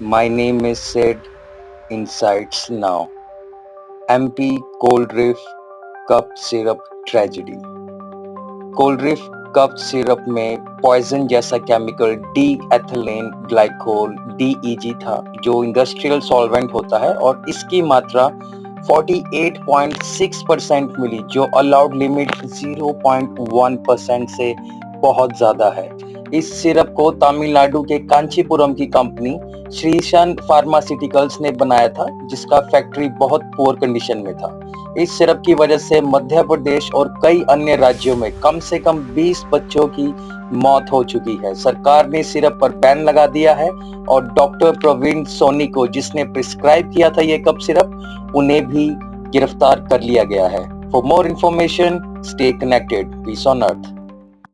My name is Sid. Insights now. MP Cold Reef cup syrup tragedy. Cold reef cup syrup में poison जैसा chemical diethylene glycol DEG था, जो industrial solvent होता है, और इसकी मात्रा 48.6% मिली, जो अलाउड लिमिट 0.1% से बहुत ज्यादा है। इस सिरप को तमिलनाडु के कांचीपुरम की कंपनी श्रीशन फार्मास्यूटिकल्स ने बनाया था, जिसका फैक्ट्री बहुत पुअर कंडीशन में था। इस सिरप की वजह से मध्य प्रदेश और कई अन्य राज्यों में कम से कम 20 बच्चों की मौत हो चुकी है। सरकार ने सिरप पर बैन लगा दिया है, और डॉक्टर प्रवीण सोनी को, जिसने प्रिस्क्राइब किया था ये कप सिरप, उन्हें भी गिरफ्तार कर लिया गया है। For more information, stay connected. Peace on earth.